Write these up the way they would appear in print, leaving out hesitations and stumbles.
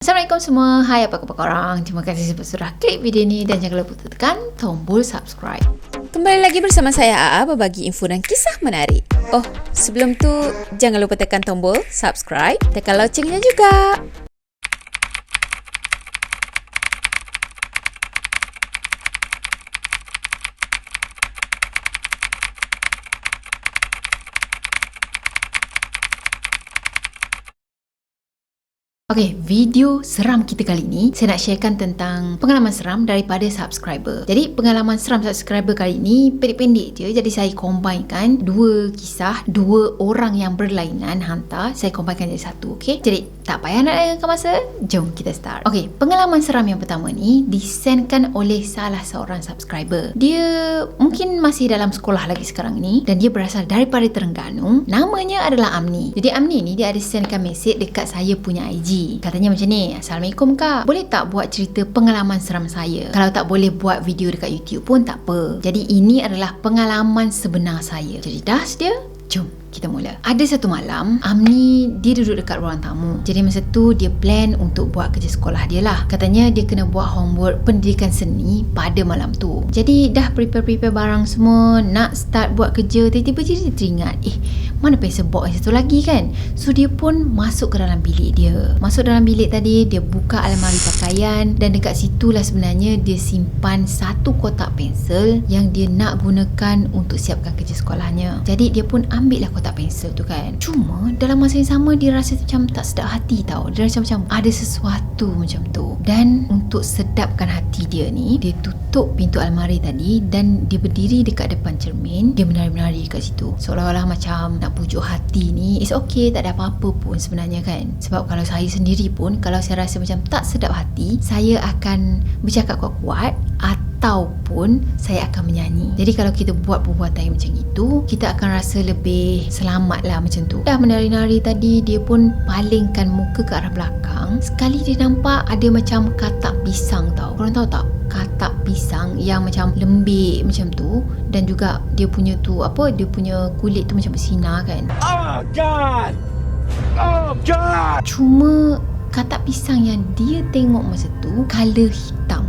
Assalamualaikum semua. Hai, apa khabar korang? Terima kasih sebab sudah klik video ni dan jangan lupa tekan tombol subscribe. Kembali lagi bersama saya Aa berbagi info dan kisah menarik. Oh, sebelum tu jangan lupa tekan tombol subscribe, tekan loncengnya juga. Okay, video seram kita kali ni saya nak sharekan tentang pengalaman seram daripada subscriber. Jadi pengalaman seram subscriber kali ni pendek-pendek je. Jadi saya combinekan dua kisah, dua orang yang berlainan hantar. Saya combinekan jadi satu, okay? Jadi tak payah nak lengahkan masa, jom kita start. Okay, pengalaman seram yang pertama ni disendkan oleh salah seorang subscriber. Dia mungkin masih dalam sekolah lagi sekarang ni dan dia berasal daripada Terengganu. Namanya adalah Amni. Jadi Amni ni dia ada sendkan mesej dekat saya punya IG. Katanya macam ni, Assalamualaikum Kak, boleh tak buat cerita pengalaman seram saya? Kalau tak boleh buat video dekat YouTube pun tak apa. Jadi ini adalah pengalaman sebenar saya. Jadi dah dia? Jom kita mula. Ada satu malam, Amni dia duduk dekat ruang tamu. Jadi masa tu dia plan untuk buat kerja sekolah dia lah. Katanya dia kena buat homework pendidikan seni pada malam tu. Jadi dah prepare barang semua, nak start buat kerja. Tiba-tiba dia teringat, mana pensel box satu lagi kan? So dia pun masuk ke dalam bilik dia. Masuk dalam bilik tadi, dia buka almari pakaian dan dekat situlah sebenarnya dia simpan satu kotak pensel yang dia nak gunakan untuk siapkan kerja sekolahnya. Jadi dia pun ambil lah kotak pensel tu kan. Cuma dalam masa yang sama dia rasa macam tak sedap hati tau. Dia rasa macam ada sesuatu macam tu. Dan untuk sedapkan hati dia ni, dia tutup pintu almari tadi dan dia berdiri dekat depan cermin. Dia menari-menari kat situ. Seolah-olah macam nak pujuk hati ni, it's okay, tak ada apa-apa pun sebenarnya kan. Sebab kalau saya sendiri pun, kalau saya rasa macam tak sedap hati, saya akan bercakap kuat-kuat ataupun saya akan menyanyi. Jadi kalau kita buat perbuatan yang macam itu, kita akan rasa lebih selamat lah macam tu. Dah menari-nari tadi, dia pun palingkan muka ke arah belakang. Sekali dia nampak ada macam katak pisang tau. Korang tahu tak? Katak pisang yang macam lembik macam tu. Dan juga dia punya tu, dia punya kulit tu macam bersinar kan. Oh God! Oh God! Cuma katak pisang yang dia tengok masa tu color hitam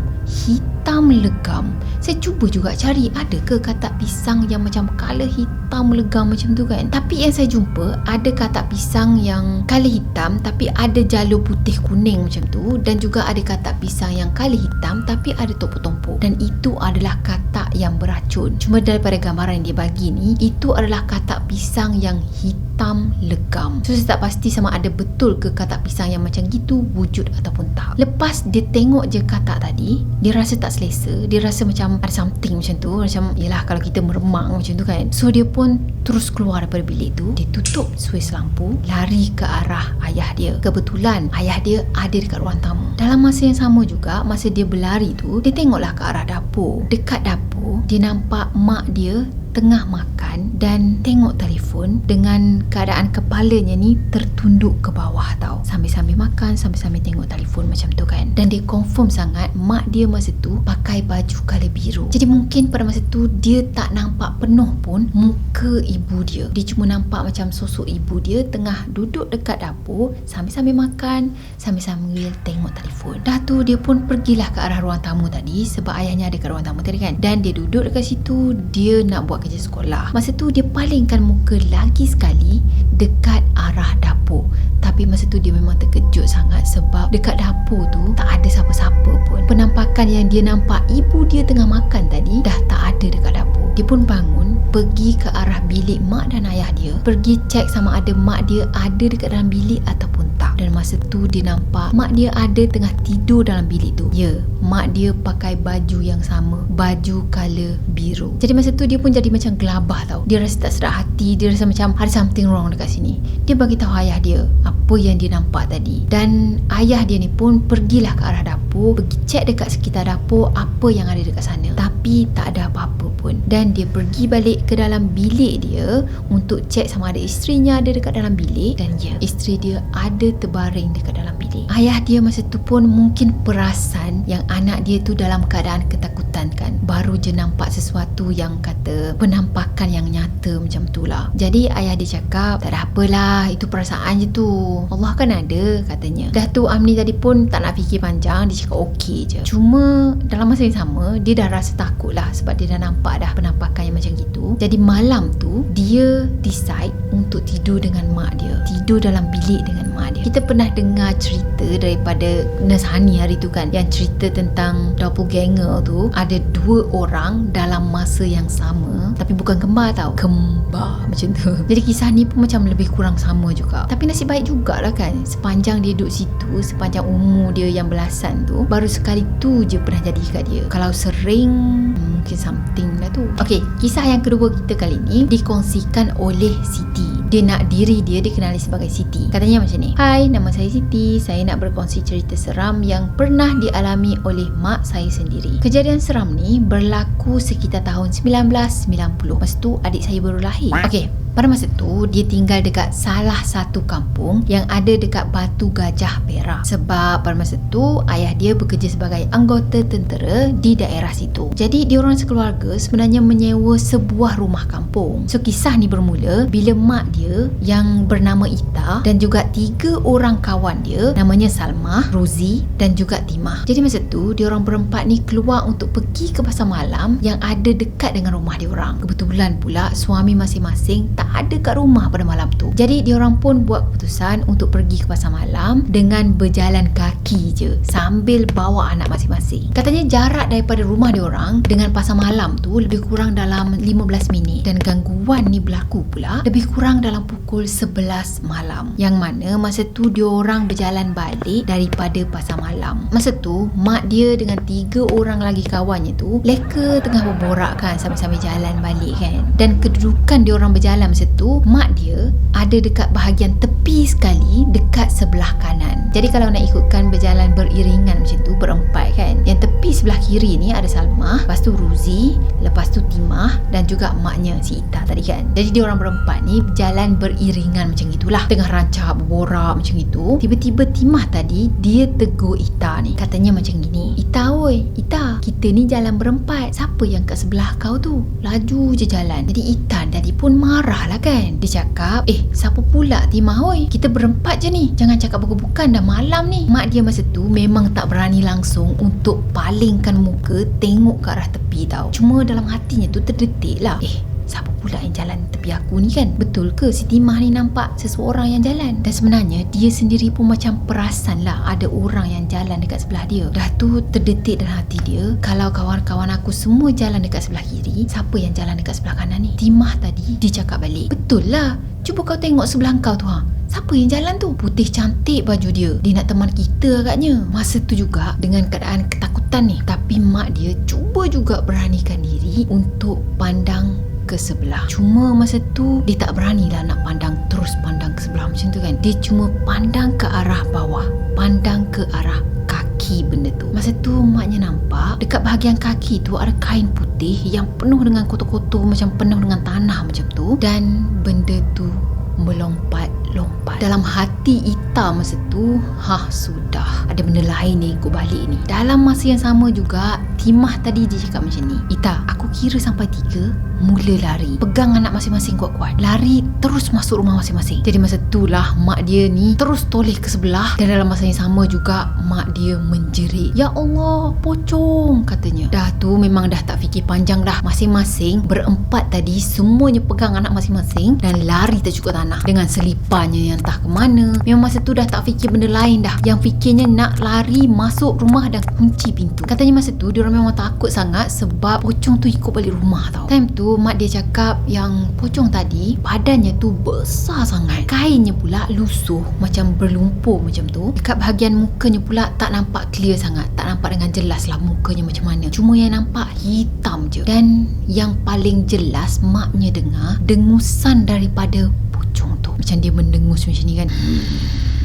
legam. Saya cuba juga cari ada ke katak pisang yang macam color hitam legam macam tu kan. Tapi yang saya jumpa ada katak pisang yang color hitam tapi ada jalur putih kuning macam tu. Dan juga ada katak pisang yang color hitam tapi ada tompok-tompok. Dan itu adalah katak yang beracun. Cuma daripada gambaran yang dia bagi ni, itu adalah katak pisang yang hitam legam. So saya tak pasti sama ada betul ke katak pisang yang macam gitu wujud ataupun tak. Lepas dia tengok je katak tadi, dia rasa tak selesa. Dia rasa macam ada something macam tu. Macam yelah kalau kita meremang macam tu kan. So dia pun terus keluar daripada bilik tu. Dia tutup suis lampu, lari ke arah ayah dia. Kebetulan ayah dia ada dekat ruang tamu. Dalam masa yang sama juga, masa dia berlari tu, dia tengoklah ke arah dapur. Dekat dapur, dia nampak mak dia tengah makan dan tengok telefon dengan keadaan kepalanya ni tertunduk ke bawah tau. Sambil-sambil makan, sambil-sambil tengok telefon macam tu kan. Dan dia confirm sangat mak dia masa tu pakai baju colour biru. Jadi mungkin pada masa tu dia tak nampak penuh pun muka ibu dia. Dia cuma nampak macam sosok ibu dia tengah duduk dekat dapur sambil-sambil makan, sambil-sambil tengok telefon. Dah tu dia pun pergilah ke arah ruang tamu tadi sebab ayahnya ada kat ruang tamu tadi kan. Dan dia duduk dekat situ, dia nak buat kerja sekolah. Masa tu dia palingkan muka lagi sekali dekat arah dapur. Tapi masa tu dia memang terkejut sangat sebab dekat dapur tu tak ada siapa-siapa pun. Penampakan yang dia nampak ibu dia tengah makan tadi dah tak ada dekat dapur. Dia pun bangun, pergi ke arah bilik mak dan ayah dia. Pergi cek sama ada mak dia ada dekat dalam bilik ataupun tak. Dan masa tu dia nampak mak dia ada tengah tidur dalam bilik tu. Ya, mak dia pakai baju yang sama, baju color biru. Jadi masa tu dia pun jadi macam gelabah tau. Dia rasa tak sedap hati. Dia rasa macam ada something wrong dekat sini. Dia bagi tahu ayah dia apa yang dia nampak tadi. Dan ayah dia ni pun pergilah ke arah dapur dapur, pergi cek dekat sekitar dapur apa yang ada dekat sana. Tapi tak ada apa-apa pun. Dan dia pergi balik ke dalam bilik dia untuk cek sama ada isterinya ada dekat dalam bilik. Dan ya, isteri dia ada terbaring dekat dalam bilik. Ayah dia masa tu pun mungkin perasan yang anak dia tu dalam keadaan ketakutan kan. Baru je nampak sesuatu yang kata penampakan yang nyata macam tu lah. Jadi ayah dia cakap, tak ada apalah, itu perasaan je tu, Allah kan ada, katanya. Datuk Amni tadi pun tak nak fikir panjang, dia cakap okey je. Cuma dalam masa yang sama, dia dah rasa takut lah sebab dia dah nampak dah penampakan yang macam gitu. Jadi malam tu dia decide untuk tidur dengan mak dia, tidur dalam bilik dengan mak dia. Kita pernah dengar cerita daripada Nurse Hani hari tu kan, yang cerita tentang doppelganger tu. Ada 2 orang dalam masa yang sama, tapi bukan kembar tau, kembar macam tu. Jadi kisah ni pun macam lebih kurang sama juga. Tapi nasib baik jugalah kan, sepanjang dia duduk situ, sepanjang umur dia yang belasan tu, baru sekali tu je pernah jadi kat dia. Kalau sering, mungkin something lah tu. Okey, kisah yang kedua kita kali ni dikongsikan oleh Siti. Dia nak diri dia dikenali sebagai Siti. Katanya macam ni, "Hai, nama saya Siti. Saya nak berkongsi cerita seram yang pernah dialami oleh mak saya sendiri. Kejadian seram ni berlaku sekitar tahun 1990. Masa tu adik saya baru lahir." Okey, pada masa tu dia tinggal dekat salah satu kampung yang ada dekat Batu Gajah Perak. Sebab pada masa tu ayah dia bekerja sebagai anggota tentera di daerah situ. Jadi diorang sekeluarga sebenarnya menyewa sebuah rumah kampung. So kisah ni bermula bila mak dia yang bernama Ita dan juga 3 orang kawan dia, namanya Salmah, Rozi dan juga Timah. Jadi masa tu diorang berempat ni keluar untuk pergi ke pasar malam yang ada dekat dengan rumah diorang. Kebetulan pula suami masing-masing tak ada kat rumah pada malam tu. Jadi diorang pun buat keputusan untuk pergi ke pasar malam dengan berjalan kaki je sambil bawa anak masing-masing. Katanya jarak daripada rumah diorang dengan pasar malam tu lebih kurang dalam 15 minit dan gangguan ni berlaku pula lebih kurang dalam pukul 11 malam. Yang mana masa tu diorang berjalan balik daripada pasar malam. Masa tu mak dia dengan 3 orang lagi kawannya tu leka tengah berborak kan sambil-sambil jalan balik kan. Dan kedudukan diorang berjalan masa tu, mak dia ada dekat bahagian tepi sekali dekat sebelah kanan. Jadi kalau nak ikutkan berjalan beriringan macam tu, berempat kan, yang tepi sebelah kiri ni ada Salmah, lepas tu Ruzi, lepas tu Timah dan juga maknya si Ita tadi kan. Jadi dia orang berempat ni berjalan beriringan macam itulah, tengah rancak berborak macam itu. Tiba-tiba Timah tadi dia tegur Ita ni, katanya macam gini, "Ita oi, Ita, kita ni jalan berempat, siapa yang kat sebelah kau tu? Laju je jalan." Jadi Ita tadi pun marah lah kan. Dia cakap, siapa pula Timah oi? Kita berempat je ni, jangan cakap bukan-bukan, dah malam ni. Mak dia masa tu memang tak berani langsung untuk palingkan muka tengok ke arah tepi tau. Cuma dalam hatinya tu terdetik lah, siapa pula yang jalan tepi aku ni kan? Betul ke si Timah ni nampak seseorang yang jalan? Dan sebenarnya dia sendiri pun macam perasan lah ada orang yang jalan dekat sebelah dia. Dah tu terdetik dalam hati dia, kalau kawan-kawan aku semua jalan dekat sebelah kiri, siapa yang jalan dekat sebelah kanan ni? Timah tadi dia cakap balik, "Betul lah, cuba kau tengok sebelah kau tu siapa yang jalan tu? Putih cantik baju dia. Dia nak teman kita agaknya." Masa tu juga dengan keadaan ketakutan ni, tapi mak dia cuba juga beranikan diri untuk pandang ke sebelah. Cuma masa tu dia tak beranilah nak terus pandang ke sebelah macam tu kan. Dia cuma pandang ke arah bawah, pandang ke arah kaki benda tu. Masa tu maknya nampak dekat bahagian kaki tu ada kain putih yang penuh dengan kotor-kotor, macam penuh dengan tanah macam tu. Dan benda tu melompat-lompat. Dalam hati Ita masa tu, sudah ada benda lain ni ikut balik ni. Dalam masa yang sama juga Timah tadi dia cakap macam ni, "Ita, aku kira sampai 3, mula lari. Pegang anak masing-masing kuat-kuat. Lari terus masuk rumah masing-masing." Jadi masa itulah mak dia ni terus toleh ke sebelah. Dan dalam masa yang sama juga mak dia menjerit, "Ya Allah, pocong," katanya. Dah tu memang dah tak fikir panjang dah. Masing-masing berempat tadi semuanya pegang anak masing-masing dan lari terjun ke tanah dengan selipannya yang entah ke mana. Memang masa tu dah tak fikir benda lain dah. Yang fikirnya nak lari masuk rumah dan kunci pintu. Katanya masa tu diorang memang takut sangat sebab pocong tu ikut balik rumah tau. Time tu mak dia cakap yang pocong tadi badannya tu besar sangat, kainnya pula lusuh macam berlumpur macam tu. Dekat bahagian mukanya pula tak nampak clear sangat, tak nampak dengan jelas lah mukanya macam mana, cuma yang nampak hitam je. Dan yang paling jelas maknya dengar dengusan daripada pocong tu, macam dia mendengus macam ni kan,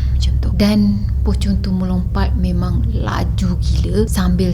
macam tu. Dan pocong tu melompat memang laju gila sambil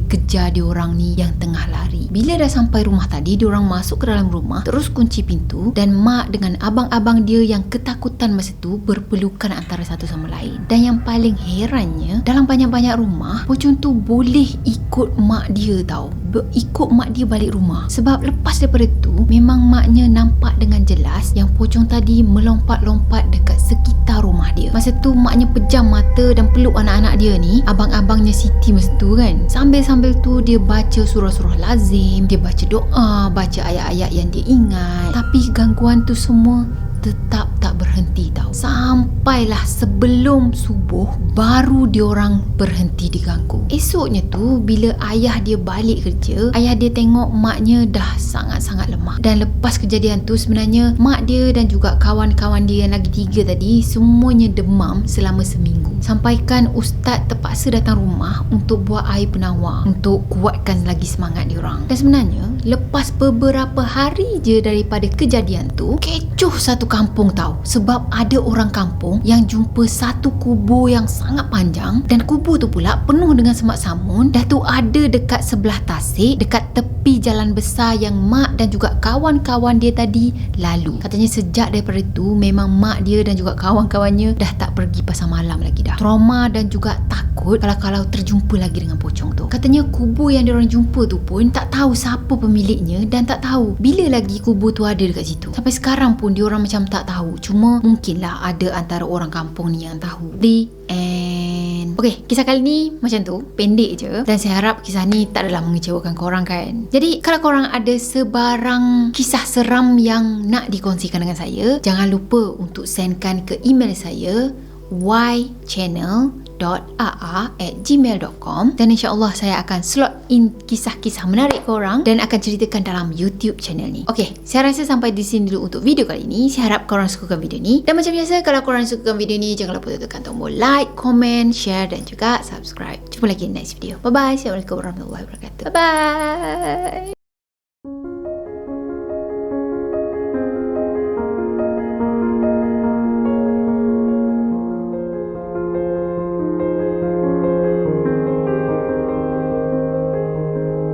kejar diorang ni yang tengah lari. Bila dah sampai rumah tadi, diorang masuk ke dalam rumah, terus kunci pintu, dan mak dengan abang-abang dia yang ketakutan masa tu berpelukan antara satu sama lain. Dan yang paling herannya, dalam banyak-banyak rumah, pocong tu boleh ikut mak dia tau, ikut mak dia balik rumah. Sebab lepas daripada tu, memang maknya nampak dengan jelas yang pocong tadi melompat-lompat dekat sekitar rumah dia. Masa tu maknya pejam mata dan peluk anak-anak dia ni, abang-abangnya Siti masa tu kan. Sambil-sambil tu dia baca surah-surah lazim, dia baca doa, baca ayat-ayat yang dia ingat. Tapi gangguan tu semua tetap tak berhenti tau. Sampailah sebelum subuh baru diorang berhenti diganggu. Esoknya tu bila ayah dia balik kerja, ayah dia tengok maknya dah sangat-sangat lemah. Dan lepas kejadian tu sebenarnya mak dia dan juga kawan-kawan dia yang lagi 3 tadi semuanya demam selama seminggu. Sampaikan ustaz terpaksa datang rumah untuk buat air penawar untuk kuatkan lagi semangat diorang. Dan sebenarnya lepas beberapa hari je daripada kejadian tu, kecoh satu kampung tau. Sebab ada orang kampung yang jumpa satu kubur yang sangat panjang, dan kubur tu pula penuh dengan semak samun. Dah tu ada dekat sebelah tasik, dekat tepi jalan besar yang mak dan juga kawan-kawan dia tadi lalu. Katanya sejak daripada tu memang mak dia dan juga kawan-kawannya dah tak pergi pasar malam lagi dah. Trauma dan juga takut kalau terjumpa lagi dengan pocong tu. Katanya kubur yang diorang jumpa tu pun tak tahu siapa pemiliknya dan tak tahu bila lagi kubur tu ada dekat situ. Sampai sekarang pun diorang macam tak tahu. Cuma mungkinlah ada antara orang kampung ni yang tahu. The end. Okay, kisah kali ni macam tu, pendek je. Dan saya harap kisah ni tak adalah mengecewakan korang kan. Jadi kalau korang ada sebarang kisah seram yang nak dikongsikan dengan saya, jangan lupa untuk sendkan ke email saya ychannel.aa@gmail.com, dan insyaAllah saya akan slot in kisah-kisah menarik korang dan akan ceritakan dalam YouTube channel ni. Okay, saya rasa sampai di sini dulu untuk video kali ni. Saya harap korang sukakan video ni, dan macam biasa kalau korang sukakan video ni, jangan lupa tekan tombol like, komen, share dan juga subscribe. Jumpa lagi next video. Bye bye. Assalamualaikum warahmatullahi wabarakatuh. Bye bye.